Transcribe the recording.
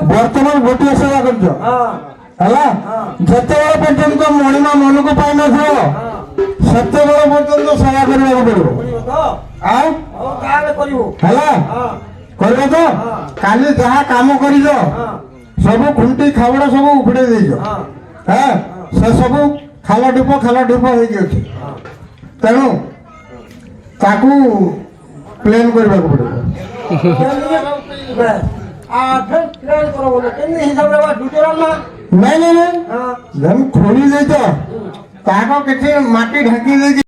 बर्तमान गोटे सेवा कर पर्यंत मणिमा मन को पाई न सेते बड़ पर्यंत सेवा करने तो काली जहा काम कर सब खुंटी खाबड़ा सब उखड़े से सब खाल ढूप हो तेणु ताकू प्लान करने को पड़े नहीं खोली दे तो माटी ढाकी दे।